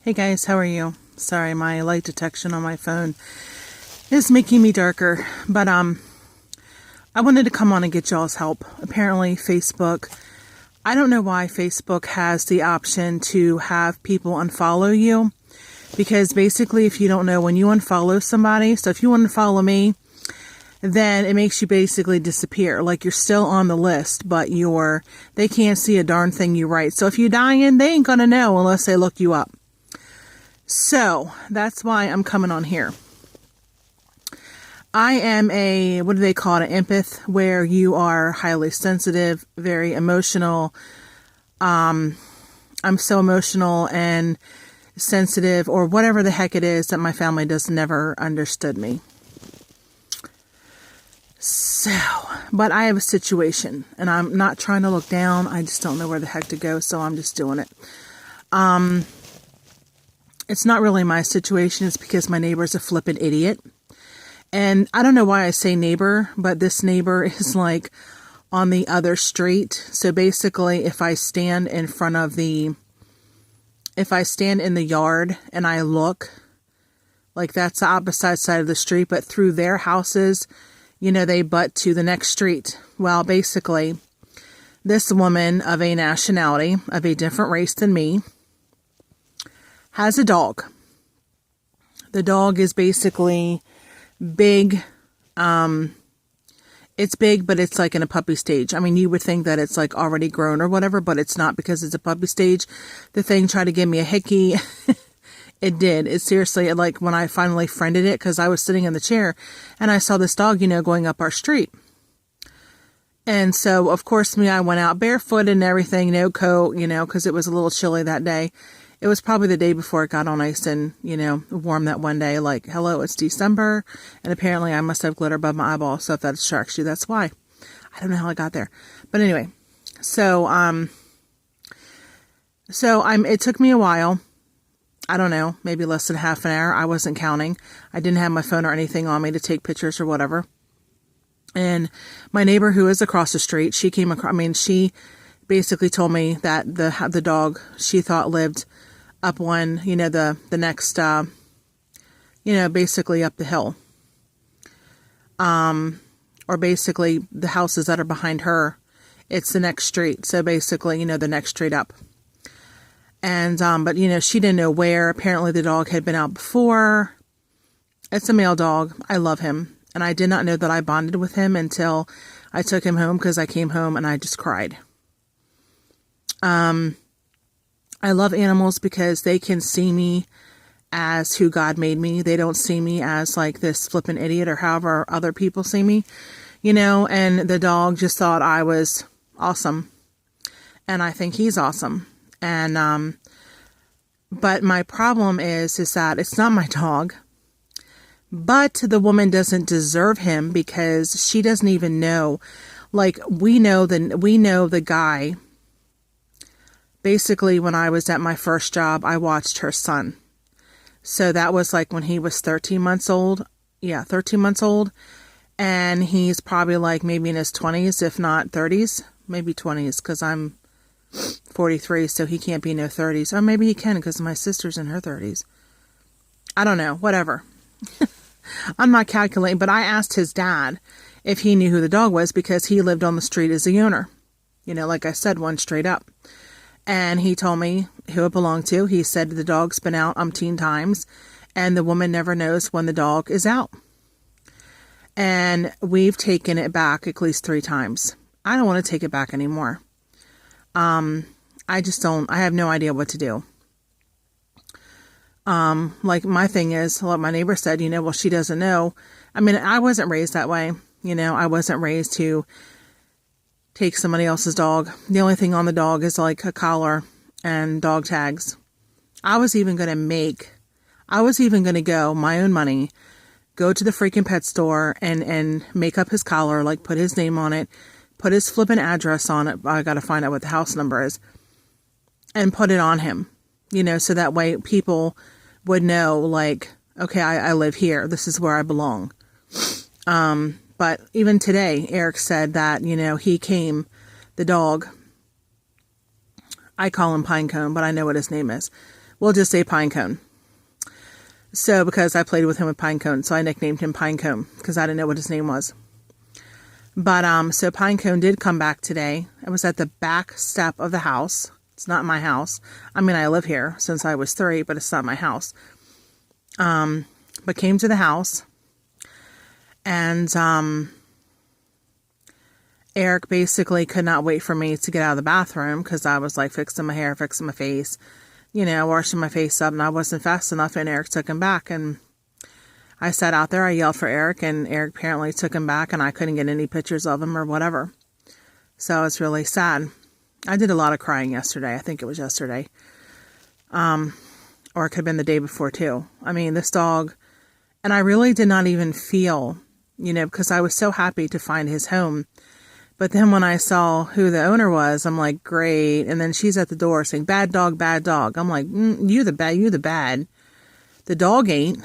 Hey guys, how are you? Sorry, my light detection on my phone is making me darker, but I wanted to come on and get y'all's help. Apparently Facebook, I don't know why Facebook has the option to have people unfollow you, because basically if you don't know, when you unfollow somebody, so if you unfollow me, then it makes you basically disappear. Like, you're still on the list, but they can't see a darn thing you write. So if you dying, they ain't gonna know unless they look you up. So that's why I'm coming on here. I am what do they call it? An empath, where you are highly sensitive, very emotional. I'm so emotional and sensitive, or whatever the heck it is, that my family just never understood me. So, but I have a situation, and I'm not trying to look down. I just don't know where the heck to go, so I'm just doing it. It's not really my situation. It's because my neighbor's a flippin' idiot. And I don't know why I say neighbor, but this neighbor is like on the other street. So basically, if I stand in the yard and I look, like, that's the opposite side of the street, but through their houses, they butt to the next street. Well, basically, this woman of a nationality, of a different race than me, has a dog. The dog is basically big. It's big, but it's like in a puppy stage. I mean, you would think that it's like already grown or whatever, but it's not, because it's a puppy stage. The thing tried to give me a hickey. It did. It seriously, like, when I finally friended it, because I was sitting in the chair and I saw this dog, going up our street. And so, of course, I went out barefoot and everything, no coat, because it was a little chilly that day. It was probably the day before it got all nice and, warm that one day. Like, hello, it's December. And apparently I must have glitter above my eyeball. So if that distracts you, that's why. I don't know how I got there. But anyway, so it took me a while. I don't know, maybe less than half an hour. I wasn't counting. I didn't have my phone or anything on me to take pictures or whatever. And my neighbor, who is across the street, she came across, she basically told me that the dog she thought lived up one, the next, basically up the hill. Or basically the houses that are behind her, it's the next street. So basically, the next street up. And, but she didn't know where. Apparently the dog had been out before. It's a male dog. I love him. And I did not know that I bonded with him until I took him home, because I came home and I just cried. I love animals because they can see me as who God made me. They don't see me as like this flippin' idiot, or however other people see me, and the dog just thought I was awesome. And I think he's awesome. And, but my problem is that it's not my dog, but the woman doesn't deserve him, because she doesn't even know. Like, we know the guy. Basically, when I was at my first job, I watched her son. So that was like when he was 13 months old. Yeah, 13 months old. And he's probably like maybe in his 20s, if not 30s, maybe 20s, because I'm 43, so he can't be in no 30s. Or maybe he can, because my sister's in her 30s. I don't know, whatever. I'm not calculating, but I asked his dad if he knew who the dog was, because he lived on the street as the owner. Like I said, one straight up. And he told me who it belonged to. He said the dog's been out umpteen times, and the woman never knows when the dog is out. And we've taken it back at least 3 times. I don't want to take it back anymore. I just don't, I have no idea what to do. Like, my thing is, what my neighbor said, well, she doesn't know. I mean, I wasn't raised that way. I wasn't raised to take somebody else's dog. The only thing on the dog is like a collar and dog tags. I was even going to go, my own money, go to the freaking pet store and make up his collar, like put his name on it, put his flippin' address on it. I got to find out what the house number is, and put it on him, so that way people would know, like, okay, I live here. This is where I belong. But even today, Eric said that, he came, the dog, I call him Pinecone, but I know what his name is. We'll just say Pinecone. So, because I played with him with Pinecone, so I nicknamed him Pinecone, because I didn't know what his name was. But, so Pinecone did come back today. It was at the back step of the house. It's not my house. I mean, I live here since I was 3, but it's not my house. But came to the house, and, Eric basically could not wait for me to get out of the bathroom, because I was like fixing my hair, fixing my face, you know, washing my face up, and I wasn't fast enough, and Eric took him back, and I sat out there, I yelled for Eric, and Eric apparently took him back, and I couldn't get any pictures of him or whatever. So it's really sad. I did a lot of crying yesterday. I think it was yesterday. Or it could have been the day before too. I mean, this dog, and I really did not even feel, you know, because I was so happy to find his home. But then when I saw who the owner was, I'm like, great. And then she's at the door saying, bad dog, bad dog. I'm like, you the bad. The dog ain't.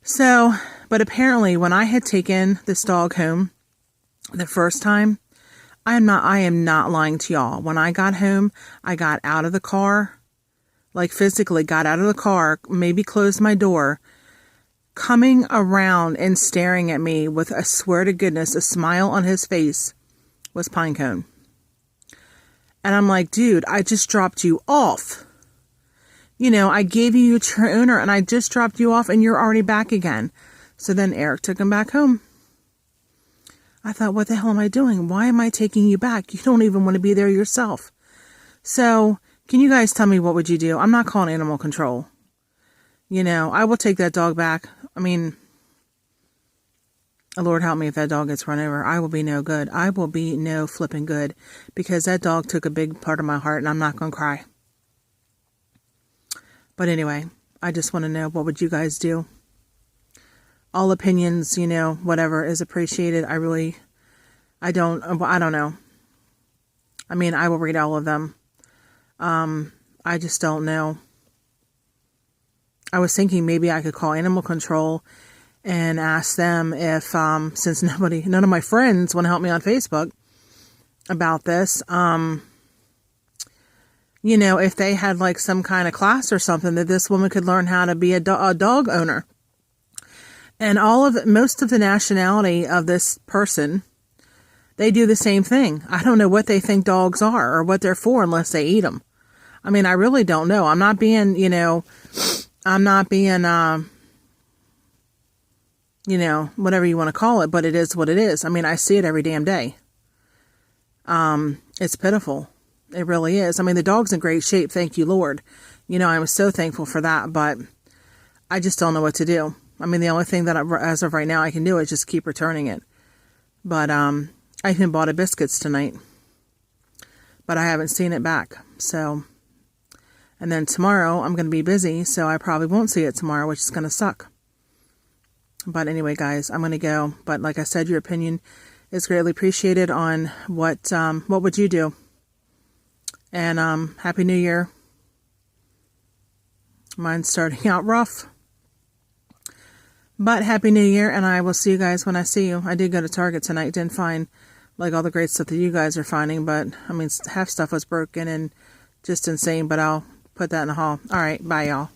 So, but apparently when I had taken this dog home the first time, I am not lying to y'all. When I got home, I got out of the car, like physically got out of the car, maybe closed my door, coming around and staring at me with, I swear to goodness, a smile on his face was Pinecone. And I'm like, dude, I just dropped you off. You know, I gave you your owner and I just dropped you off and you're already back again. So then Eric took him back home. I thought, what the hell am I doing? Why am I taking you back? You don't even want to be there yourself. So can you guys tell me, what would you do? I'm not calling animal control. You know, I will take that dog back. I mean, Lord help me if that dog gets run over. I will be no good. I will be no flipping good, because that dog took a big part of my heart, and I'm not going to cry. But anyway, I just want to know, what would you guys do? All opinions, you know, whatever is appreciated. I don't know. I mean, I will read all of them. I just don't know. I was thinking maybe I could call animal control and ask them if, since none of my friends want to help me on Facebook about this, you know, if they had like some kind of class or something that this woman could learn how to be a dog owner. And most of the nationality of this person, they do the same thing. I don't know what they think dogs are or what they're for unless they eat them. I mean, I really don't know. I'm not being, you know, whatever you want to call it, but it is what it is. I mean, I see it every damn day. It's pitiful. It really is. I mean, the dog's in great shape. Thank you, Lord. You know, I was so thankful for that, but I just don't know what to do. I mean, the only thing that as of right now I can do is just keep returning it. But, I even bought a biscuits tonight, but I haven't seen it back. So, and then tomorrow I'm going to be busy, so I probably won't see it tomorrow, which is going to suck. But anyway, guys, I'm going to go. But like I said, your opinion is greatly appreciated on what would you do? And, Happy New Year. Mine's starting out rough. But Happy New Year, and I will see you guys when I see you. I did go to Target tonight. Didn't find, like, all the great stuff that you guys are finding. But, I mean, half stuff was broken and just insane. But I'll put that in the haul. All right, bye, y'all.